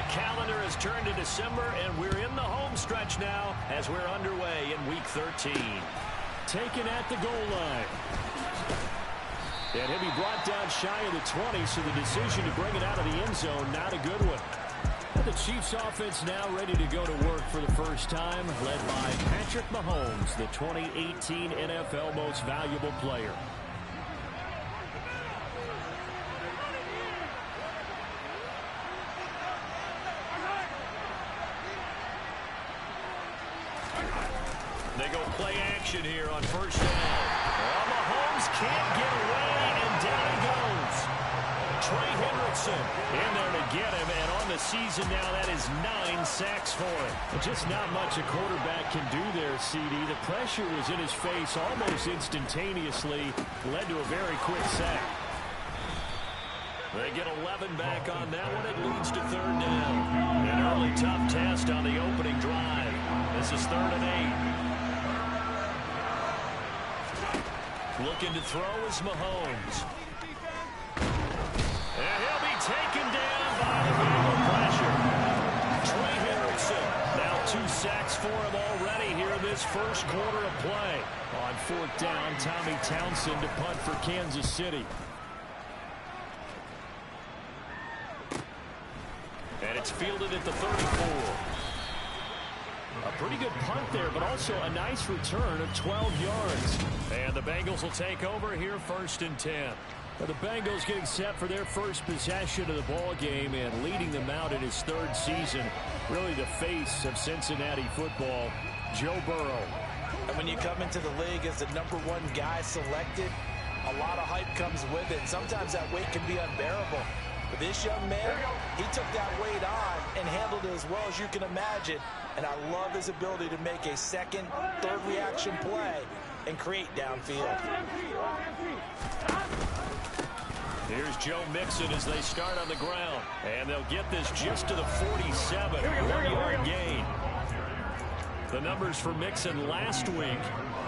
calendar has turned to December, and we're in the home stretch now as we're underway in Week 13. Taken at the goal line. And he'll be brought down shy of the 20, so the decision to bring it out of the end zone, not a good one. The Chiefs offense now ready to go to work for the first time, led by Patrick Mahomes, the 2018 NFL Most Valuable Player. They go play action here on first down. Well, Mahomes can't get away, and down he goes. Trey Hendrickson in there to get him, and on the season now, that is 9 sacks for him. Just not much a quarterback can do there, CD. The pressure was in his face almost instantaneously, led to a very quick sack. They get 11 back on that one. It leads to third down. An early tough test on the opening drive. This is 3rd and 8. Looking to throw is Mahomes. And he'll be taken down by the Bengal pressure. Trey Hendrickson. Now 2 sacks for him already here in this first quarter of play. On 4th down, Tommy Townsend to punt for Kansas City. And it's fielded at the 34. A pretty good punt there, but also a nice return of 12 yards. And the Bengals will take over here 1st and 10. Well, the Bengals getting set for their first possession of the ball game and leading them out in his 3rd season. Really the face of Cincinnati football, Joe Burrow. And when you come into the league as the #1 guy selected, a lot of hype comes with it. Sometimes that weight can be unbearable. But this young man, he took that weight on and handled it as well as you can imagine. And I love his ability to make a 2nd, 3rd reaction play and create downfield. Here's Joe Mixon as they start on the ground. And they'll get this just to the 47. 1-yard gain. The numbers for Mixon last week,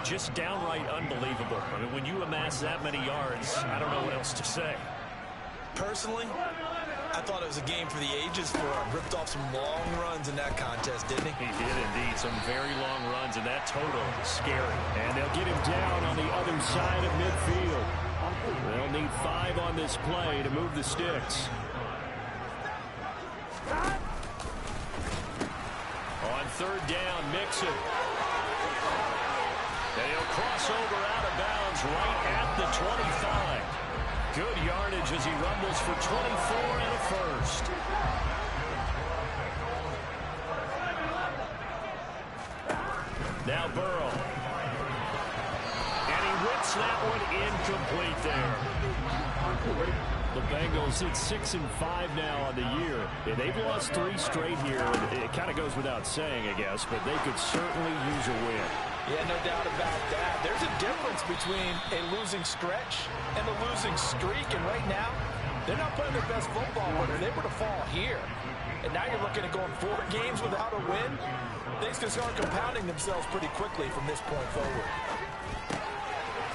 just downright unbelievable. I mean, when you amass that many yards, I don't know what else to say. Personally, I thought it was a game for the ages for him. Ripped off some long runs in that contest, didn't he? He did indeed. Some very long runs, and that total is scary. And they'll get him down on the other side of midfield. They'll need 5 on this play to move the sticks. On 3rd down, Mixon. And he'll cross over out of bounds right at the 25. Good yardage as he rumbles for 24 and a first. Now Burrow. And he whips that one incomplete there. The Bengals at 6-5 now on the year. And they've lost 3 straight here. And it kind of goes without saying, I guess, but they could certainly use a win. Yeah, no doubt about that. There's a difference between a losing stretch and a losing streak. And right now, they're not playing their best football, but if they were to fall here, and now you're looking at going 4 games without a win, things can start compounding themselves pretty quickly from this point forward.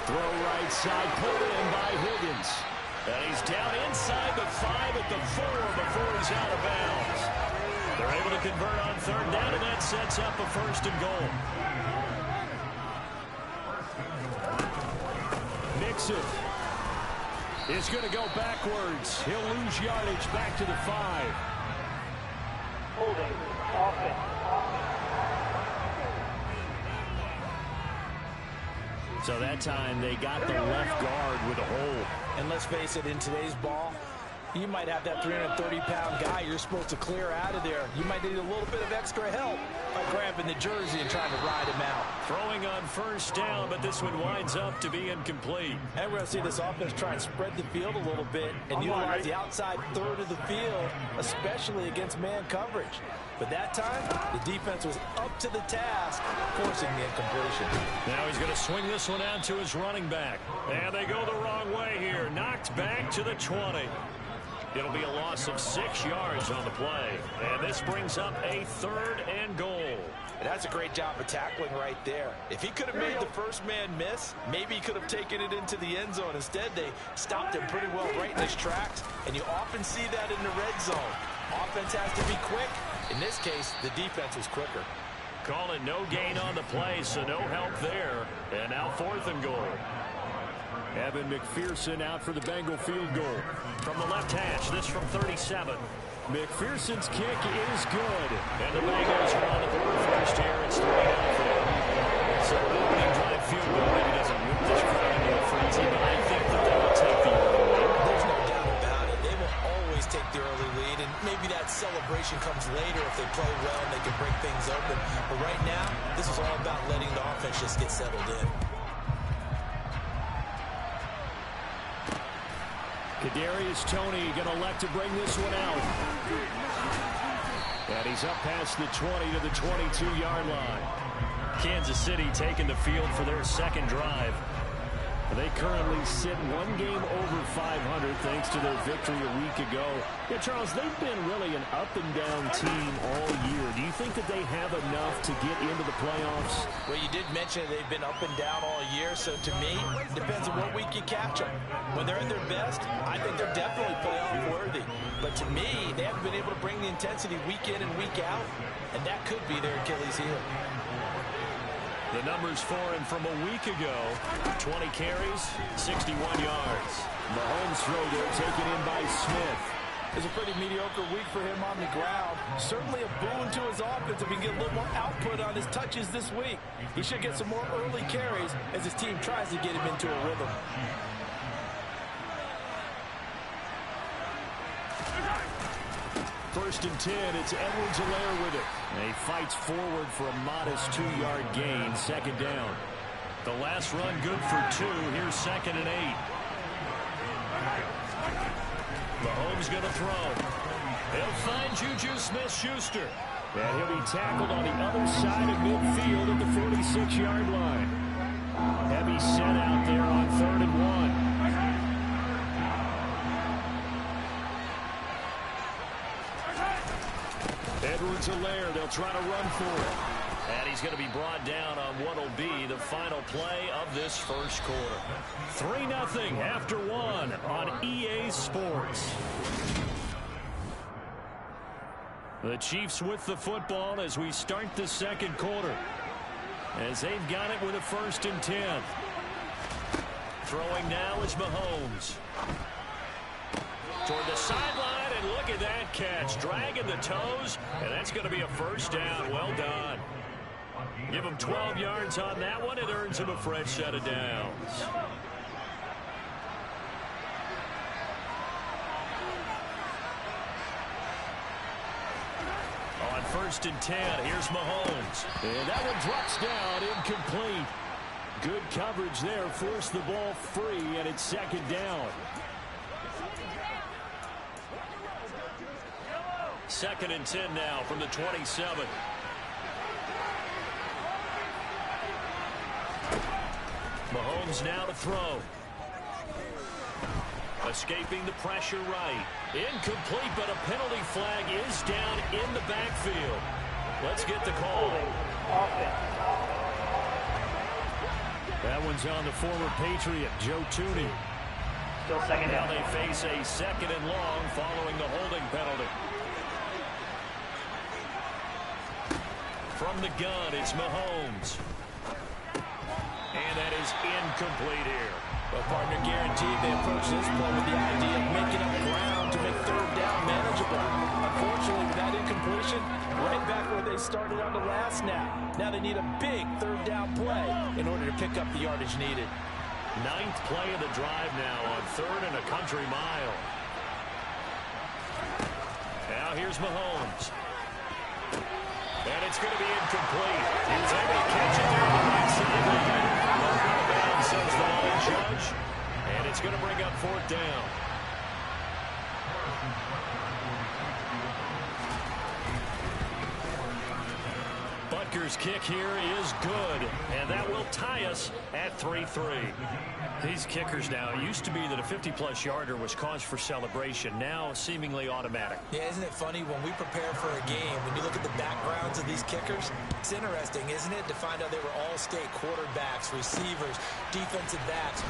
Throw right side, pulled in by Higgins. And he's down inside the 5 at the 4 before he's out of bounds. They're able to convert on 3rd down, and that sets up a 1st and goal. Mixon is going to go backwards. He'll lose yardage back to the 5. Holding offense. So that time they got the left guard with a hold. And let's face it, in today's ball, you might have that 330-pound guy you're supposed to clear out of there. You might need a little bit of extra help by grabbing the jersey and trying to ride him out. Throwing on 1st down, but this one winds up to be incomplete. And we're going to see this offense try and spread the field a little bit and utilize the outside 3rd of the field, especially against man coverage. But that time, the defense was up to the task, forcing the incompletion. Now he's going to swing this one out to his running back. And they go the wrong way here. Knocked back to the 20. It'll be a loss of 6 yards on the play. And this brings up a 3rd and goal. And that's a great job of tackling right there. If he could have made the first man miss, maybe he could have taken it into the end zone. Instead, they stopped him pretty well right in his tracks. And you often see that in the red zone. Offense has to be quick. In this case, the defense was quicker. Call it no gain on the play, so no help there. And now 4th and goal. Evan McPherson out for the Bengal field goal. From the left hash, this from 37. McPherson's kick is good. And the Bengals are on the board first here. It's 3-0. So the opening drive field goal maybe doesn't whip this crowd into a frenzy, but I think that they will take the early lead. There's no doubt about it. They will always take the early lead, and maybe that celebration comes later if they play well and they can break things open. But right now, this is all about letting the offense just get settled in. Kadarius Toney going to elect to bring this one out. And he's up past the 20 to the 22-yard line. Kansas City taking the field for their second drive. They currently sit one game over 500 thanks to their victory a week ago. Yeah, Charles, they've been really an up-and-down team all year. Do you think that they have enough to get into the playoffs? Well, you did mention they've been up and down all year, so to me, it depends on what week you catch them. When they're at their best, I think they're definitely playoff worthy. But to me, they haven't been able to bring the intensity week in and week out, and that could be their Achilles heel. The numbers for him from a week ago: 20 carries, 61 yards. Mahomes throw there taken in by Smith. It's a pretty mediocre week for him on the ground. Certainly a boon to his offense if he can get a little more output on his touches this week. He should get some more early carries as his team tries to get him into a rhythm. First and 10, it's Edwards-Helaire with it. And he fights forward for a modest 2-yard gain, second down. The last run good for 2. Here's 2nd and 8. Mahomes going to throw. He'll find Juju Smith-Schuster. And he'll be tackled on the other side of midfield at the 46-yard line. Heavy set out there on 3rd and 1. Edwards-Helaire, they'll try to run for it. And he's going to be brought down on what will be the final play of this first quarter. 3-0 after 1 on EA Sports. The Chiefs with the football as we start the second quarter. As they've got it with a 1st and 10. Throwing now is Mahomes. Toward the sideline, and look at that catch. Dragging the toes, and that's going to be a first down. Well done. Give him 12 yards on that one. It earns him a fresh set of downs. On 1st and 10, here's Mahomes. And that one drops down, incomplete. Good coverage there, forced the ball free, and it's 2nd down. 2nd and 10 now from the 27. Mahomes now to throw. Escaping the pressure right. Incomplete, but a penalty flag is down in the backfield. Let's get the call. That one's on the former Patriot, Joe Tooney. Still 2nd Now down. they face a 2nd and long following the holding penalty. From the gun, it's Mahomes. And that is incomplete here. Well, partner, guaranteed they approach this play with the idea of making up ground to make 3rd down manageable. Unfortunately, with that incompletion, right back where they started on the last snap. Now they need a big 3rd down play in order to pick up the yardage needed. 9th play of the drive now on 3rd and a country mile. Now here's Mahomes. And it's going to be incomplete. He was able to catch it there on the right sideline. Out of bounds, says the line judge. And it's going to bring up 4th down. Butker's kick here is good. And that will tie us at 3-3. These kickers now, it used to be that a 50-plus yarder was cause for celebration. Now seemingly automatic. Yeah, isn't it funny when we prepare for a game, when you look at the backgrounds of these kickers, it's interesting, isn't it, to find out they were all-state quarterbacks, receivers, defensive backs,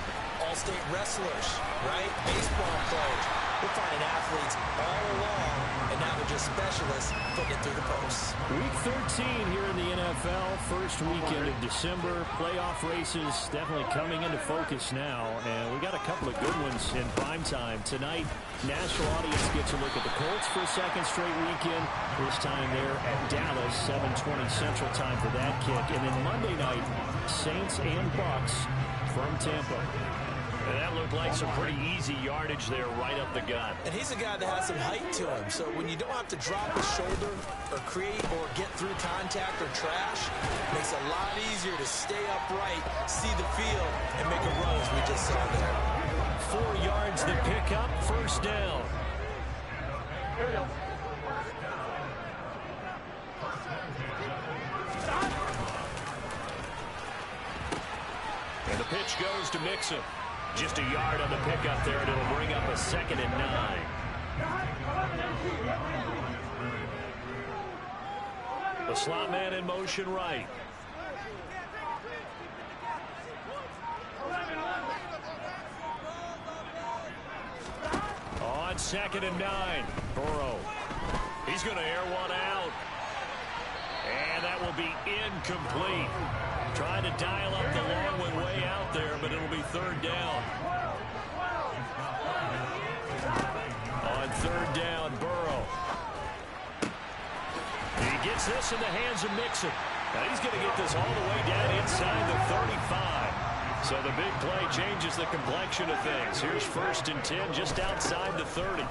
All-state wrestlers, right? Baseball players. We're finding athletes all along, and now they're just specialists putting it through the posts. Week 13 here in the NFL. First weekend of December. Playoff races definitely coming into focus now. And we got a couple of good ones in prime time. Tonight, national audience gets a look at the Colts for a second straight weekend. This time they're at Dallas, 7:20 Central Time for that kick. And then Monday night, Saints and Bucks from Tampa. And that looked like some pretty easy yardage there right up the gut. And he's a guy that has some height to him. So when you don't have to drop his shoulder or create or get through contact or trash, it makes it a lot easier to stay upright, see the field, and make a run as we just saw there. 4 yards the pickup, first down. Here we go. And the pitch goes to Mixon. Just a yard on the pickup there, and it'll bring up a 2nd and 9. The slot man in motion right. On 2nd and 9, Burrow. He's going to air one out. And that will be incomplete. Trying to dial up the long one way out there, but it'll be 3rd down. On 3rd down, Burrow. He gets this in the hands of Mixon. Now he's going to get this all the way down inside the 35. So the big play changes the complexion of things. Here's 1st and 10 just outside the 30.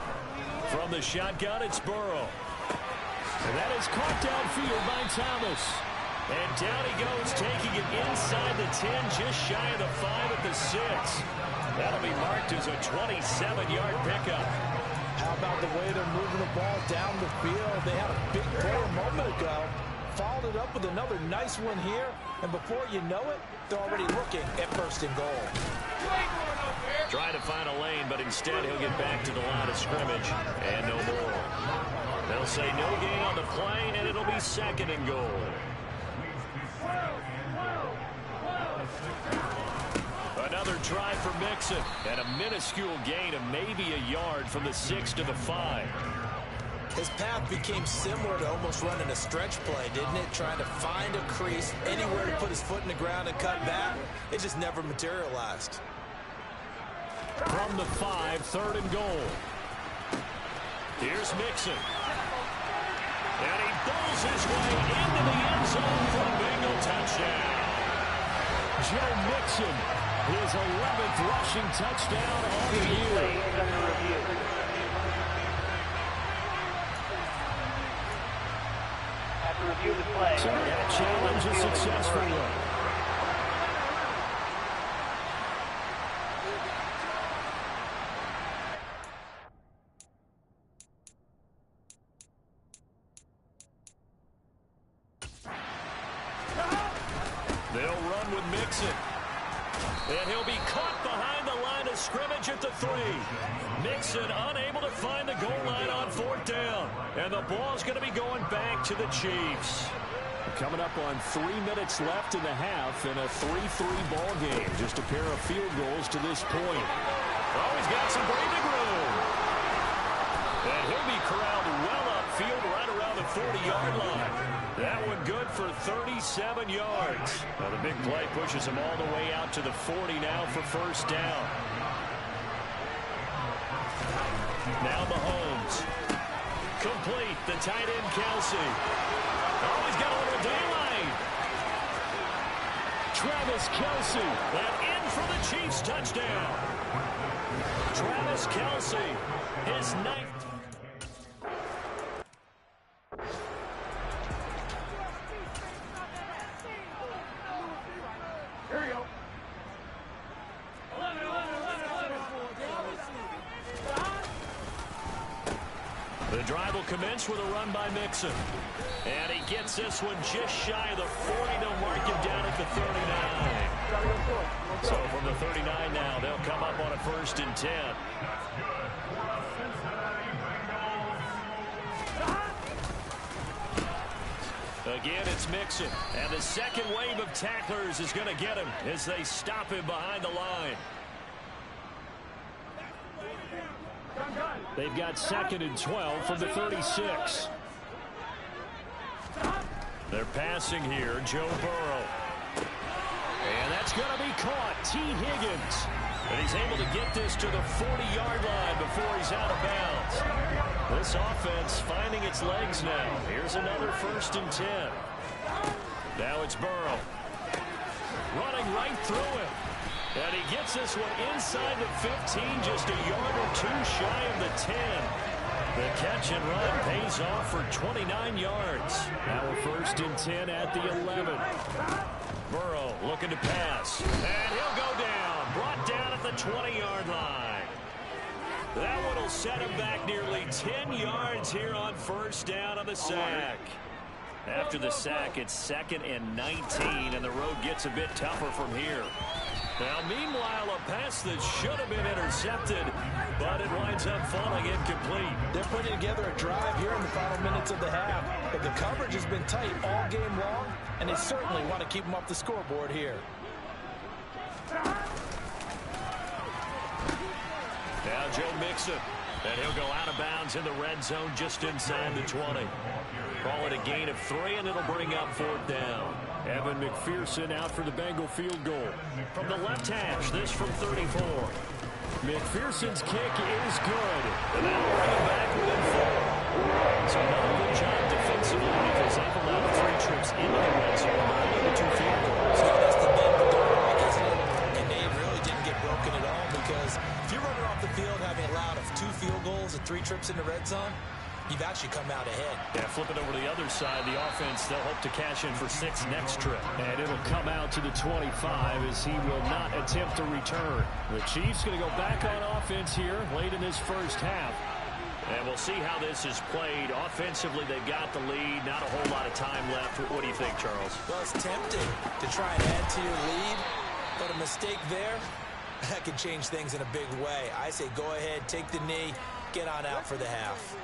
From the shotgun, it's Burrow. And that is caught downfield by Thomas. And down he goes, taking it inside the 10, just shy of the 5 at the 6. That'll be marked as a 27-yard pickup. How about the way they're moving the ball down the field? They had a big play a moment ago. Followed it up with another nice one here. And before you know it, they're already looking at 1st and goal. Trying to find a lane, but instead he'll get back to the line of scrimmage. And no more. They'll say no gain on the play, and it'll be 2nd and goal. Another try for Mixon, and a minuscule gain of maybe a yard from the 6 to the 5. His path became similar to almost running a stretch play, didn't it? Trying to find a crease, anywhere to put his foot in the ground and cut back. It just never materialized. From the 5, 3rd and goal. Here's Mixon. And he bowls his way into the end zone for a bingo touchdown. Joe Mixon, his 11th rushing touchdown on the year. After review the play. So that challenge is successful. They'll run with Mixon. And he'll be caught behind the line of scrimmage at the 3. Mixon unable to find the goal line on 4th down. And the ball's going to be going back to the Chiefs. Coming up on 3 minutes left in the half in a 3-3 ball game. Just a pair of field goals to this point. Oh, he's got some breathing room. And he'll be corralled well upfield right around the 40-yard line. That one good for 37 yards. Now the big play pushes him all the way out to the 40 now for 1st down. Now Mahomes. Complete. The tight end, Kelsey. Oh, he's got a little daylight. Travis Kelsey. And in for the Chiefs touchdown. Travis Kelsey, his 9th. Here we go. The drive will commence with a run by Mixon. And he gets this one just shy of the 40. They'll mark him down at the 39. So from the 39 now, they'll come up on a 1st and 10. Again, it's Mixon. And the second wave of tacklers is going to get him as they stop him behind the line. They've got 2nd and 12 from the 36. They're passing here, Joe Burrow. And that's going to be caught. T. Higgins. And he's able to get this to the 40-yard line before he's out of bounds. This offense finding its legs now. Here's another 1st and 10. Now it's Burrow. Running right through him. And he gets this one inside the 15, just a yard or two shy of the 10. The catch and run pays off for 29 yards. Now a 1st and 10 at the 11. Burrow looking to pass. And he'll go down. Brought down at the 20-yard line. That one will set him back nearly 10 yards here on 1st down on the sack. After the sack, it's 2nd and 19, and the road gets a bit tougher from here. Now, meanwhile, a pass that should have been intercepted, but it winds up falling incomplete. They're putting together a drive here in the final minutes of the half, but the coverage has been tight all game long, and they certainly want to keep them off the scoreboard here. Now Joe Mixon, and he'll go out of bounds in the red zone just inside the 20. Call it a gain of 3, and it'll bring up 4th down. Evan McPherson out for the Bengal field goal. From the left hash, this from 34. McPherson's kick is good. And that'll bring him back within 4. So not a good job defensively because they've allowed 3 trips into the red zone, only the 2 field goals. So that's the bend the door back, isn't it? And they really didn't get broken at all because if you're running off the field having allowed 2 field goals and 3 trips in the red zone, you've actually come out ahead. Yeah, flip it over to the other side. The offense, they'll hope to cash in for 6 next trip. And it'll come out to the 25 as he will not attempt to return. The Chiefs going to go back on offense here late in this 1st half. And we'll see how this is played. Offensively, they've got the lead. Not a whole lot of time left. What do you think, Charles? Well, it's tempting to try and add to your lead, but a mistake there, that could change things in a big way. I say go ahead, take the knee, get on out for the half.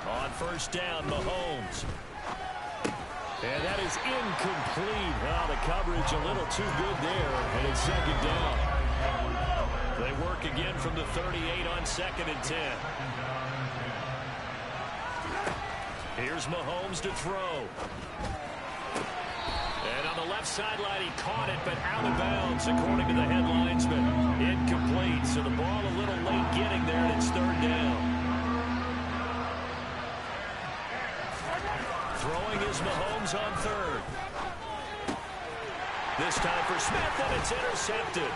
On 1st down, Mahomes. And that is incomplete. Well, the coverage a little too good there, and it's 2nd down. They work again from the 38 on 2nd and 10. Here's Mahomes to throw. And on the left sideline, he caught it, but out of bounds, according to the head linesman. Incomplete, so the ball a little late getting there, and it's 3rd down. Throwing is Mahomes on 3rd. This time for Smith, and it's intercepted.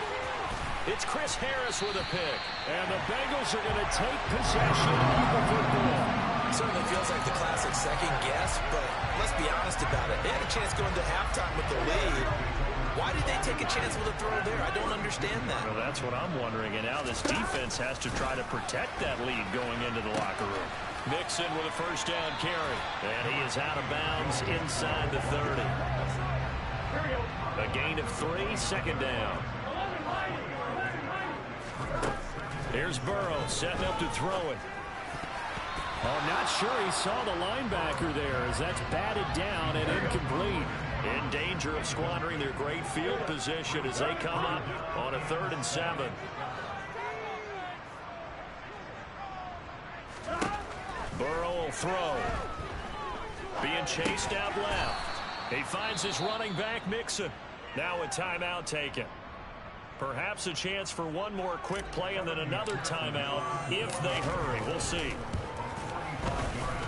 It's Chris Harris with a pick. And the Bengals are going to take possession of the football. It certainly feels like the classic second guess, but let's be honest about it. They had a chance going to halftime with the lead. Why did they take a chance with a throw there? I don't understand that. Well, that's what I'm wondering. And now this defense has to try to protect that lead going into the locker room. Mixon with a 1st down carry. And he is out of bounds inside the 30. A gain of 3, 2nd down. Here's Burrow setting up to throw it. Oh, not sure he saw the linebacker there as that's batted down and incomplete. In danger of squandering their great field position as they come up on a 3rd and 7. Burrow will throw. Being chased out left. He finds his running back, Mixon. Now a timeout taken. Perhaps a chance for one more quick play and then another timeout if they hurry. We'll see.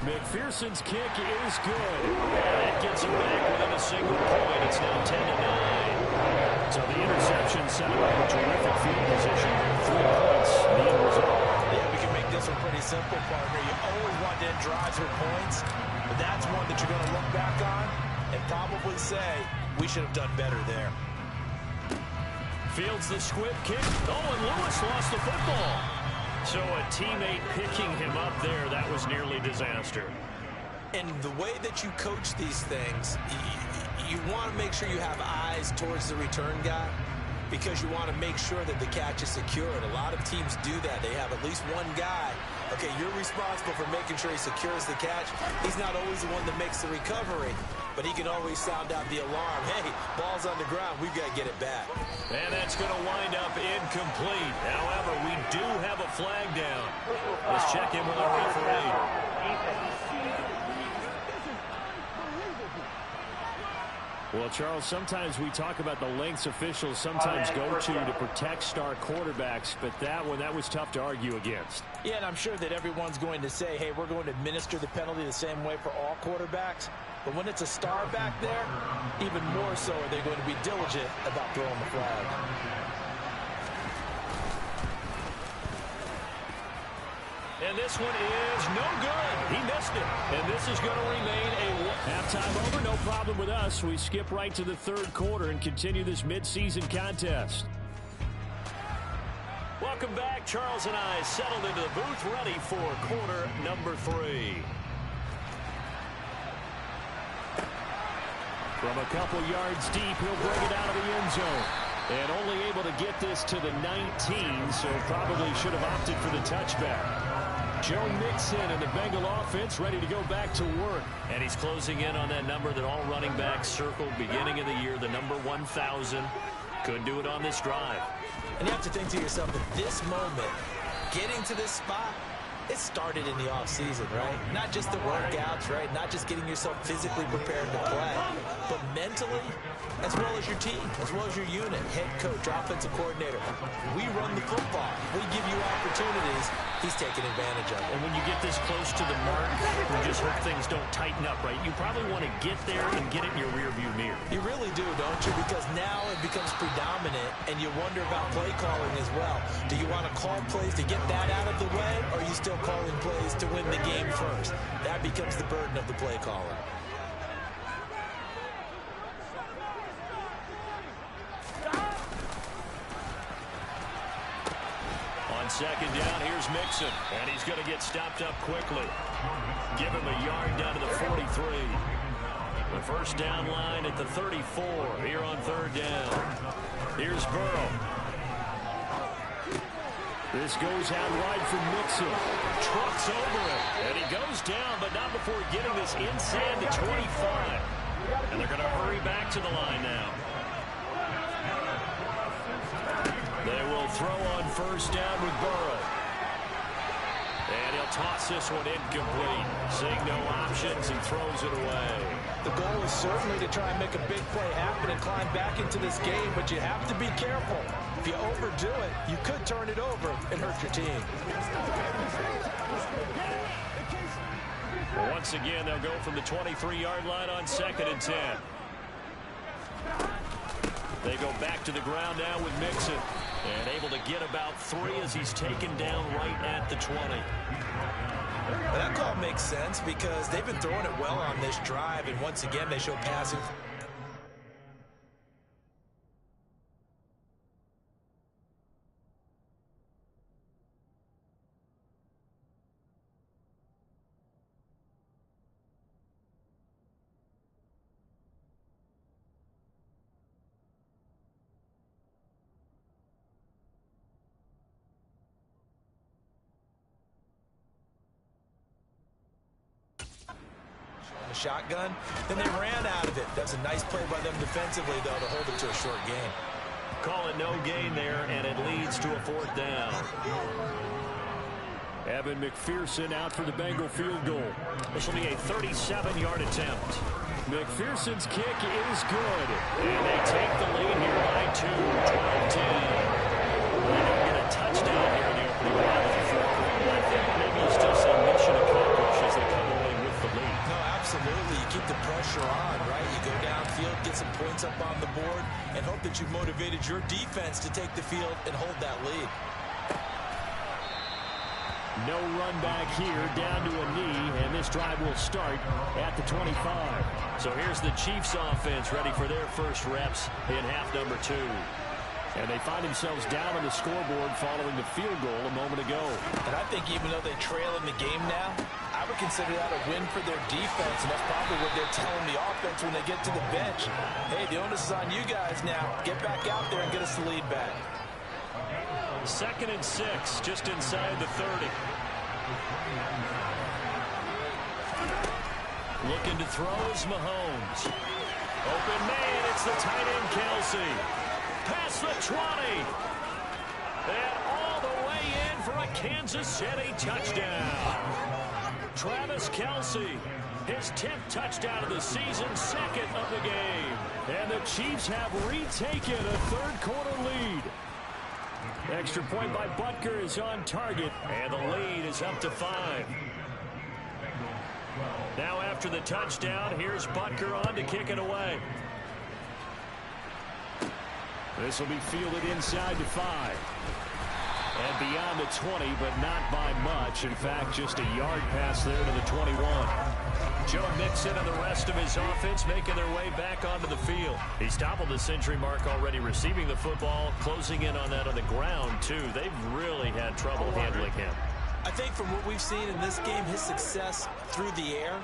McPherson's kick is good. And it gets him back within a single point. It's now 10-9. So the interception set up a terrific field position. 3 points, the end result. Yeah, we can make this one pretty simple, partner. You always want to end drives with points, but that's one that you're going to look back on and probably say, we should have done better there. Fields the squib kick. Oh, and Lewis lost the football. So a teammate picking him up there, that was nearly disaster. And the way that you coach these things, you want to make sure you have eyes towards the return guy because you want to make sure that the catch is secured. A lot of teams do that. They have at least one guy Okay, you're responsible for making sure he secures the catch. He's not always the one that makes the recovery, but he can always sound out the alarm. Hey, ball's on the ground. We've got to get it back. And that's going to wind up incomplete. However, we do have a flag down. Let's check in with our referee. Well, Charles, sometimes we talk about the lengths officials sometimes go to protect star quarterbacks, but that was tough to argue against. Yeah, and I'm sure that everyone's going to say, hey, we're going to administer the penalty the same way for all quarterbacks. But when it's a star back there, even more so are they going to be diligent about throwing the flag. And this one is no good. He missed it. And this is going to remain a halftime over. No problem with us. We skip right to the third quarter and continue this midseason contest. Welcome back. Charles and I settled into the booth, ready for quarter number 3. From a couple yards deep, he'll bring it out of the end zone. And only able to get this to the 19, so probably should have opted for the touchback. Joe Mixon and the Bengal offense ready to go back to work. And he's closing in on that number that all running backs circled beginning of the year, the number 1,000. Could do it on this drive. And you have to think to yourself, at this moment, getting to this spot, it started in the offseason, right? Not just the workouts, right? Not just getting yourself physically prepared to play, but mentally, as well as your team, as well as your unit, head coach, offensive coordinator. We run the football. We give you opportunities. He's taking advantage of it. And when you get this close to the mark, you just hope things don't tighten up, right? You probably want to get there and get it in your rearview mirror. You really do, don't you? Because now it becomes predominant, and you wonder about play calling as well. Do you want to call plays to get that out of the way, or are you still calling plays to win the game first? That becomes the burden of the play caller. On second down, here's Mixon, and he's going to get stopped up quickly. Give him a yard down to the 43. The first down line at the 34 here on third down. Here's Burrow. This goes out wide for Mixon. Trucks over it, and he goes down, but not before getting this inside the 25. And they're going to hurry back to the line now. They will throw on first down with Burrow. And he'll toss this one incomplete. Seeing no options, he throws it away. The goal is certainly to try and make a big play happen and climb back into this game, but you have to be careful. If you overdo it, you could turn it over and hurt your team. Once again, they'll go from the 23-yard line on second and 10. They go back to the ground now with Mixon. And able to get about 3 as he's taken down right at the 20. Well, that call makes sense because they've been throwing it well on this drive, and once again they show passing. Shotgun, then they ran out of it. That's a nice play by them defensively, though, to hold it to a short gain. Call it no gain there, and it leads to a fourth down. Evan McPherson out for the Bengal field goal. This will be a 37-yard attempt. McPherson's kick is good. And they take the lead here by 2, 12-10. They don't get a touchdown here in the opening drive of the fourth quarter. I think maybe you still see mission accomplished as they come away with the lead. No, absolutely. You keep the pressure on, right? You go downfield, get some points up on the board, and hope that you've motivated your defense to take the field and hold that lead. No run back here, down to a knee, and this drive will start at the 25. So here's the Chiefs offense ready for their first reps in half number 2. And they find themselves down on the scoreboard following the field goal a moment ago. And I think even though they trail in the game now, I would consider that a win for their defense, and that's probably what they're telling the offense when they get to the bench. Hey, the onus is on you guys now. Get back out there and get us the lead back. 2nd and 6, just inside the 30. Looking to throw is Mahomes. Open man, it's the tight end Kelsey. Past the 20. And all the way in for a Kansas City touchdown. Travis Kelsey, his 10th touchdown of the season, 2nd of the game. And the Chiefs have retaken a third-quarter lead. Extra point by Butker is on target, and the lead is up to 5. Now after the touchdown, here's Butker on to kick it away. This will be fielded inside to 5. And beyond the 20, but not by much. In fact, just a yard pass there to the 21. Joe Mixon and the rest of his offense making their way back onto the field. He's toppled the century mark already receiving the football, closing in on that on the ground, too. They've really had trouble handling him. I think from what we've seen in this game, his success through the air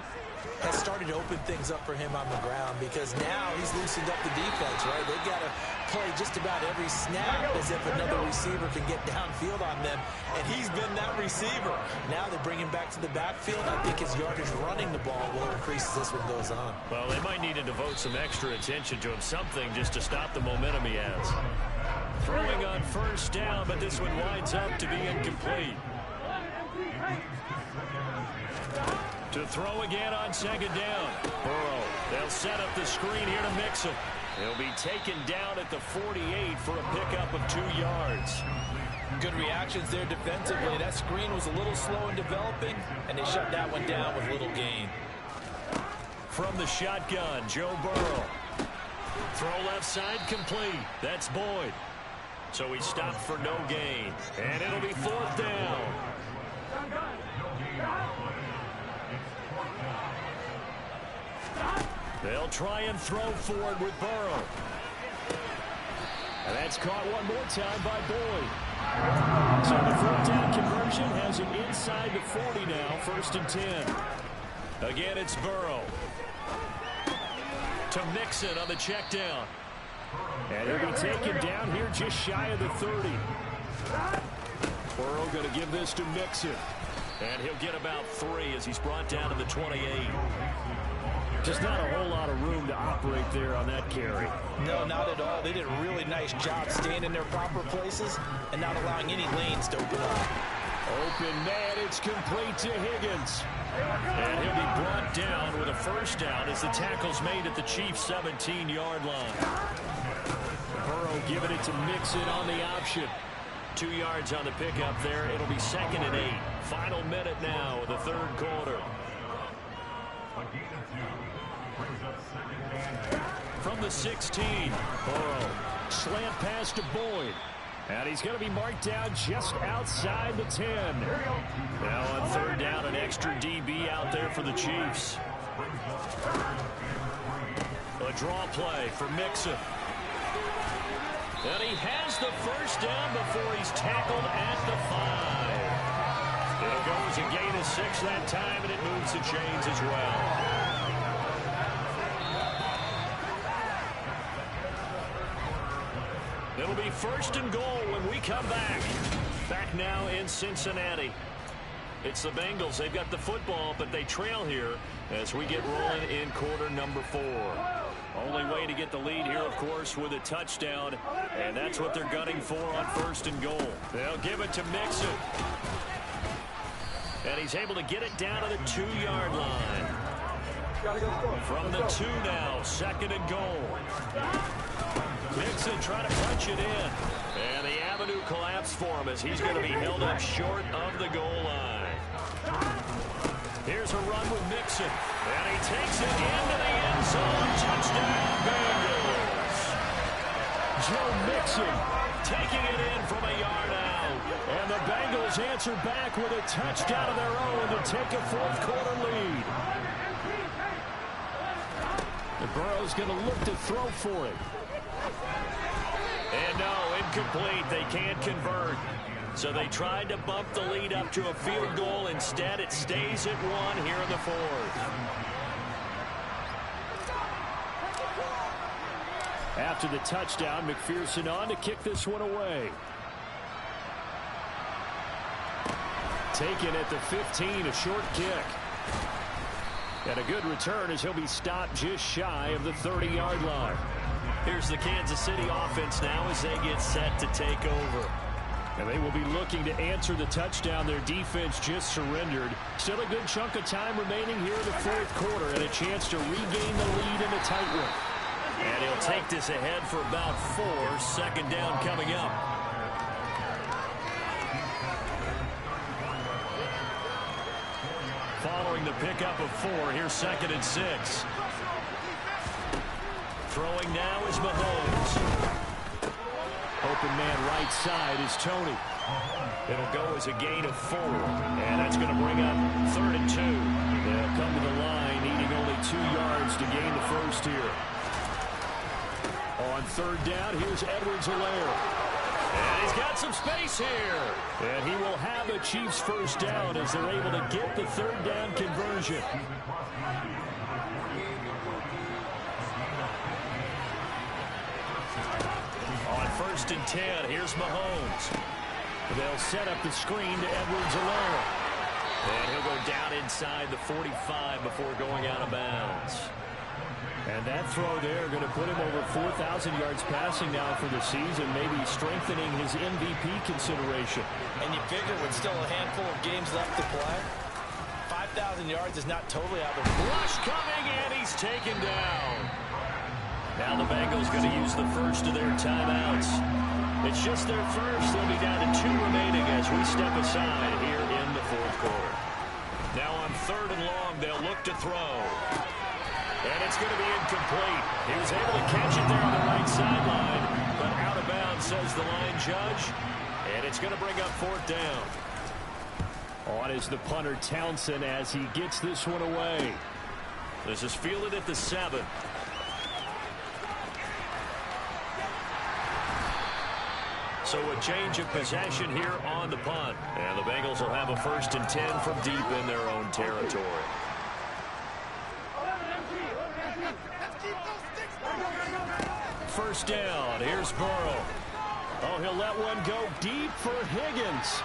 has started to open things up for him on the ground, because now he's loosened up the defense, right? They've got to play just about every snap as if another receiver can get downfield on them, and he's been that receiver. Now they bring him back to the backfield. I think his yardage running the ball will increase as this one goes on. Well, they might need to devote some extra attention to him, something just to stop the momentum he has. Throwing on first down, but this one winds up to be incomplete. To throw again on second down. Burrow. They'll set up the screen here to Mixon. He'll be taken down at the 48 for a pickup of 2 yards. Good reactions there defensively. That screen was a little slow in developing, and they shut that one down with little gain. From the shotgun, Joe Burrow. Throw left side complete. That's Boyd. So he stopped for no gain. And it'll be 4th down. They'll try and throw forward with Burrow. And that's caught one more time by Boyd. So the 4th down conversion has him inside the 40 now, 1st and 10. Again, it's Burrow. To Mixon on the check down. And he'll be taken down here just shy of the 30. Burrow going to give this to Mixon. And he'll get about 3 as he's brought down to the 28. Just not a whole lot of room to operate there on that carry. No, not at all. They did a really nice job staying in their proper places and not allowing any lanes to open up. Open man, it's complete to Higgins. And he'll be brought down with a 1st down as the tackle's made at the Chiefs' 17-yard line. Burrow giving it to Mixon on the option. 2 yards on the pickup there. It'll be 2nd and 8. Final minute now of the 3rd quarter. From the 16, Burrow. Slant pass to Boyd. And he's going to be marked down just outside the 10. Now on 3rd down, an extra DB out there for the Chiefs. A draw play for Mixon. And he has the 1st down before he's tackled at the 5. It'll go as a gain of 6 that time, and it moves the chains as well. It'll be 1st and goal when we come back. Back now in Cincinnati. It's the Bengals. They've got the football, but they trail here as we get rolling in quarter number 4. Only way to get the lead here, of course, with a touchdown, and that's what they're gunning for on 1st and goal. They'll give it to Mixon. And he's able to get it down to the 2-yard line. From the 2 now, 2nd and goal. Mixon trying to punch it in. And the avenue collapsed for him as he's going to be held up short of the goal line. Here's a run with Mixon. And he takes it into the end zone. Touchdown, Bengals. Joe Mixon taking it in from a yard out. And the Bengals answer back with a touchdown of their own to take a 4th quarter lead. The Burrow's going to look to throw for it. And no, incomplete. They can't convert. So they tried to bump the lead up to a field goal. Instead, it stays at 1 here in the 4th. After the touchdown, McPherson on to kick this one away. taken at the 15, a short kick. And a good return as he'll be stopped just shy of the 30-yard line. Here's the Kansas City offense now as they get set to take over. And they will be looking to answer the touchdown their defense just surrendered. Still a good chunk of time remaining here in the fourth quarter and a chance to regain the lead in a tight one. And he'll take this ahead for about 4. Second down coming up. Following the pickup of 4, here's 2nd and 6. Throwing now is Mahomes. Open man right side is Tony. It'll go as a gain of 4. And that's going to bring up 3rd and 2. They'll come to the line needing only 2 yards to gain the first here. On 3rd down, here's Edwards-Helaire. And he's got some space here. And he will have a Chiefs first down as they're able to get the 3rd down conversion. On 1st and 10, here's Mahomes. They'll set up the screen to Edwards-Helaire. And he'll go down inside the 45 before going out of bounds. And that throw there going to put him over 4,000 yards passing now for the season, maybe strengthening his MVP consideration. And you figure with still a handful of games left to play, 5,000 yards is not totally out of the rush coming, and he's taken down. Now the Bengals going to use the first of their timeouts. It's just their first. They'll be down to 2 remaining as we step aside here in the fourth quarter. Now on 3rd and long, they'll look to throw. And it's going to be incomplete. He was able to catch it there on the right sideline, but out of bounds, says the line judge. And it's going to bring up 4th down. On is the punter Townsend as he gets this one away. This is fielded at the 7. So a change of possession here on the punt. And the Bengals will have a 1st and 10 from deep in their own territory. First down. Here's Burrow. Oh, he'll let one go deep for Higgins.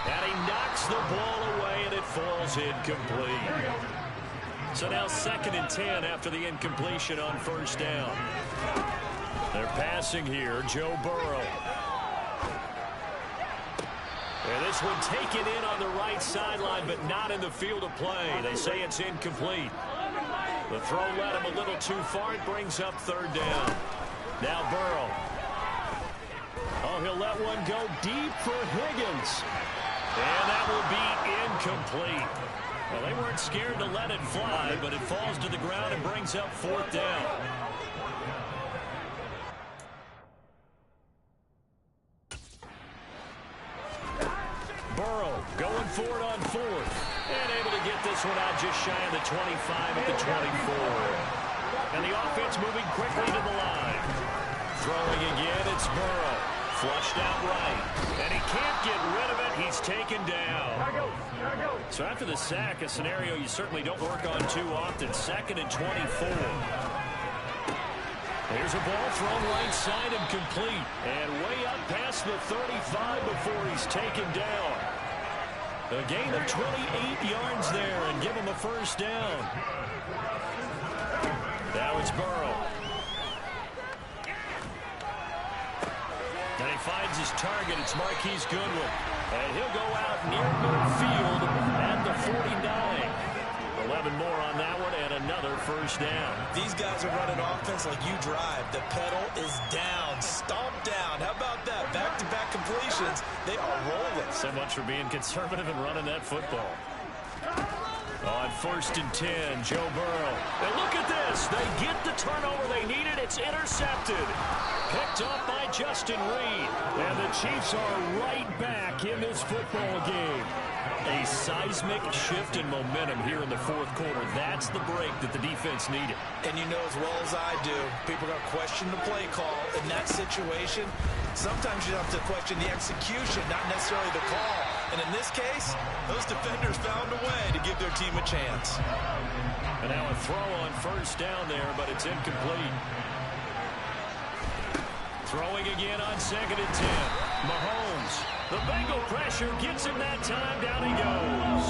And he knocks the ball away, and it falls incomplete. So now 2nd and 10 after the incompletion on 1st down. They're passing here, Joe Burrow. And this one taken in on the right sideline, but not in the field of play. They say it's incomplete. The throw led him a little too far. It brings up 3rd down. Now Burrow. Oh, he'll let one go deep for Higgins. And that will be incomplete. Well, they weren't scared to let it fly, but it falls to the ground and brings up 4th down. Burrow going for it on 4th. And able to get this one out just shy of the 25 at the 24. And the offense moving quickly to the line. Throwing again, it's Burrow. Flushed out right. And he can't get rid of it. He's taken down. So after the sack, a scenario you certainly don't work on too often. 2nd and 24. There's a ball thrown right side and complete. And way up past the 35 before he's taken down. A gain of 28 yards there and give him a 1st down. Now it's Burrow. And he finds his target. It's Marquise Goodwin. And he'll go out near midfield at the 49. 11 more on that one and another 1st down. These guys are running offense like you drive. The pedal is down, stomp down. How about that? Back-to-back completions. They are rolling. So much for being conservative and running that football. On 1st and 10, Joe Burrow. And look at this. They get the turnover they needed. It's intercepted. Picked up by Justin Reed. And the Chiefs are right back in this football game. A seismic shift in momentum here in the fourth quarter. That's the break that the defense needed. And you know as well as I do, people are going to question the play call in that situation. Sometimes you have to question the execution, not necessarily the call. And in this case, those defenders found a way to give their team a chance. And now a throw on 1st down there, but it's incomplete. Throwing again on 2nd and 10. Mahomes. The Bengal pressure gets him that time. Down he goes.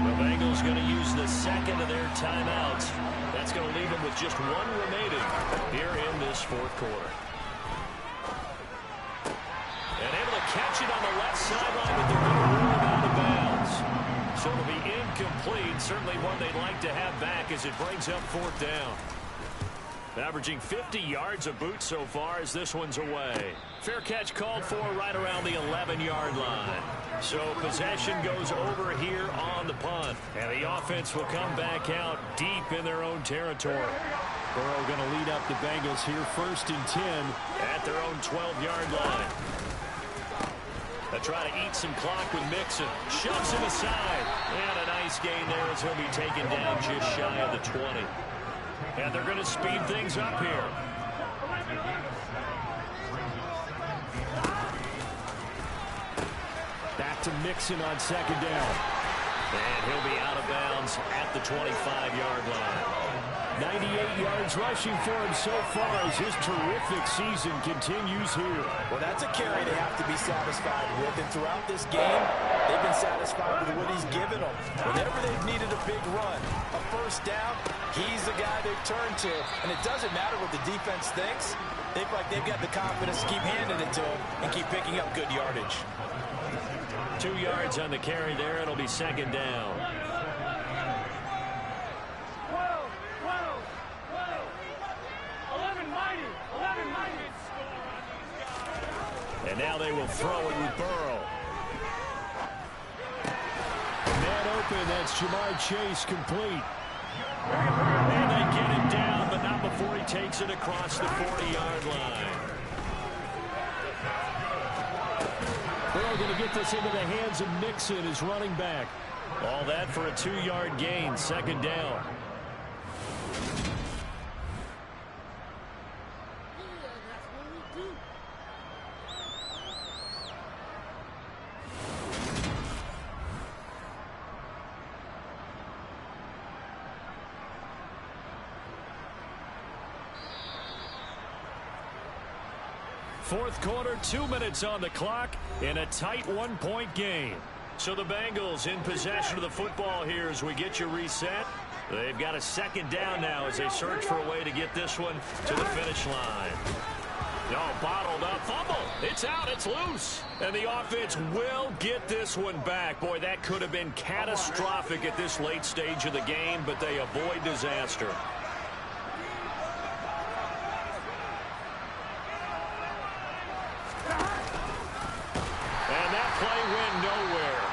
The Bengals going to use the second of their timeouts. That's going to leave them with just one remaining here in this fourth quarter. And able to catch it on the left sideline, but they're going to rule it out of bounds. So it'll be incomplete. Certainly one they'd like to have back as it brings up fourth down. Averaging 50 yards a boot so far as this one's away. Fair catch called for right around the 11-yard line. So possession goes over here on the punt. And the offense will come back out deep in their own territory. Burrow going to lead up the Bengals here 1st and 10 at their own 12-yard line. They try to eat some clock with Mixon. Shoves him aside. And a nice gain there as he'll be taken down just shy of the 20. And they're going to speed things up here. Back to Mixon on 2nd down. And he'll be out of bounds at the 25-yard line. 98 yards rushing for him so far as his terrific season continues here. Well, that's a carry they have to be satisfied with. And throughout this game, they've been satisfied with what he's given them. Whenever they've needed a big run, a first down, he's the guy they've turned to. And it doesn't matter what the defense thinks. They feel like they've got the confidence to keep handing it to him and keep picking up good yardage. 2 yards on the carry there. It'll be 2nd down. And now they will throw it with Burrow. Man open, that's Jamar Chase complete. And they get him down, but not before he takes it across the 40-yard line. Burrow going to get this into the hands of Mixon, his running back. All that for a 2-yard gain, 2nd down. Fourth quarter, 2 minutes on the clock in a tight 1-point game. So the Bengals in possession of the football here as we get you reset. They've got a 2nd down now as they search for a way to get this one to the finish line. Oh, bottled up, fumble. It's out, it's loose. And the offense will get this one back. Boy, that could have been catastrophic at this late stage of the game, but they avoid disaster.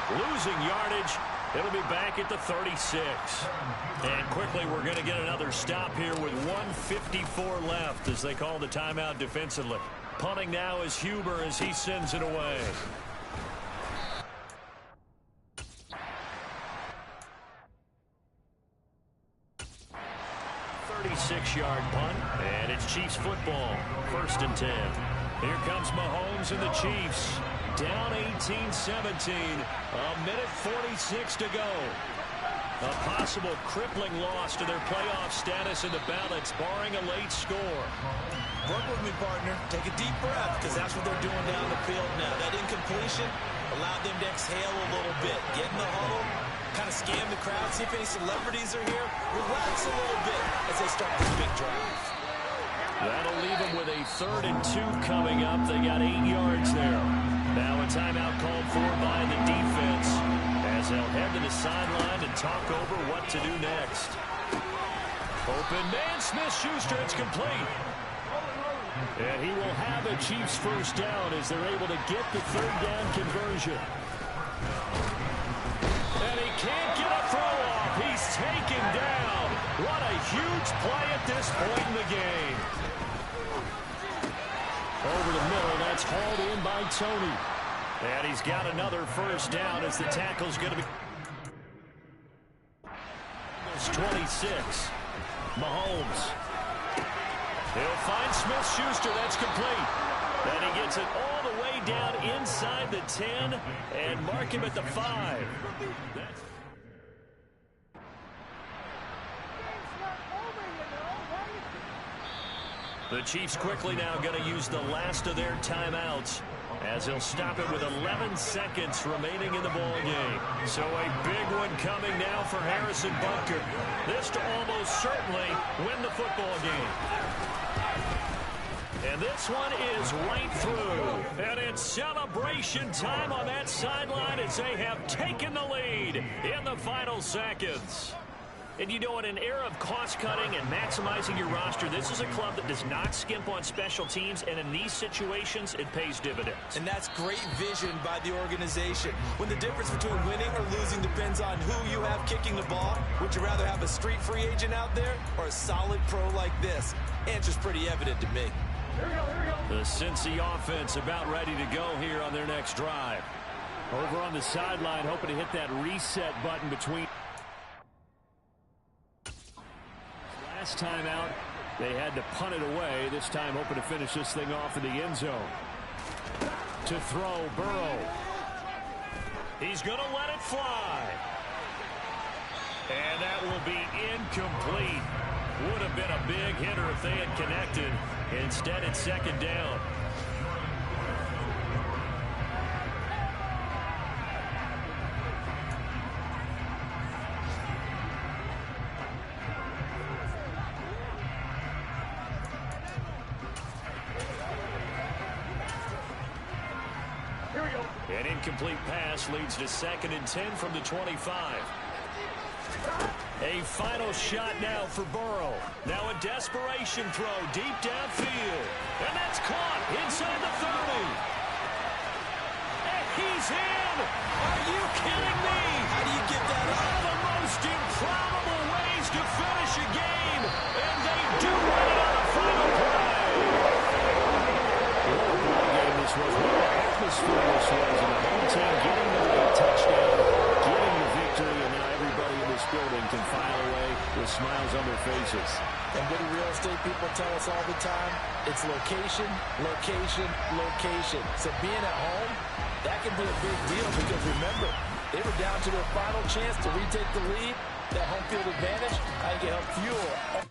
Losing yardage. It'll be back at the 36. And quickly we're going to get another stop here with 1:54 left as they call the timeout defensively. Punting now is Huber as he sends it away. 36-yard punt, and it's Chiefs football. 1st and 10. Here comes Mahomes and the Chiefs. Down 18-17. A minute 46 to go. A possible crippling loss to their playoff status in the balance, barring a late score. Work with me, partner. Take a deep breath, because that's what they're doing down the field now. That incompletion allowed them to exhale a little bit. Get in the huddle, kind of scan the crowd, see if any celebrities are here. Relax a little bit as they start this big drive. That'll leave them with a 3rd and 2 coming up. They got 8 yards there. Now a timeout called for by the defense as they'll head to the sideline and talk over what to do next. Open man, Smith-Schuster, it's complete. And he will have a Chiefs 1st down as they're able to get the 3rd down conversion. And he can't get a throw off. He's taken down. What a huge play at this point in the game. Over the middle, that's hauled in by Tony. And he's got another 1st down as the tackle's going to be 26. Mahomes. He'll find Smith-Schuster. That's complete. And he gets it all the way down inside the 10 and mark him at the 5. The Chiefs quickly now going to use the last of their timeouts as he'll stop it with 11 seconds remaining in the ball game. So a big one coming now for Harrison Butker. This to almost certainly win the football game. And this one is right through. And it's celebration time on that sideline as they have taken the lead in the final seconds. And you know, in an era of cost-cutting and maximizing your roster, this is a club that does not skimp on special teams, and in these situations, it pays dividends. And that's great vision by the organization. When the difference between winning or losing depends on who you have kicking the ball, would you rather have a street free agent out there or a solid pro like this? Answer's pretty evident to me. The Cincy offense about ready to go here on their next drive. Over on the sideline, hoping to hit that reset button between. Last time out, they had to punt it away. This time hoping to finish this thing off in the end zone. To throw, Burrow. He's going to let it fly. And that will be incomplete. Would have been a big hitter if they had connected. Instead, it's second down. An incomplete pass leads to 2nd and 10 from the 25. A final shot now for Burrow. Now a desperation throw deep downfield. And that's caught inside the 30. And he's in! Are you kidding me? How do you get that One up? of the most improbable ways to finish a game. And they do win it on the final play. What a ball game this was. What an atmosphere this was. And the home team getting the late touchdown, getting the victory, and now everybody in this building can file away with smiles on their faces. And what do real estate people tell us all the time? It's location, location, location. So being at home, that can be a big deal because remember, they were down to their final chance to retake the lead. That home field advantage, I think it helped fuel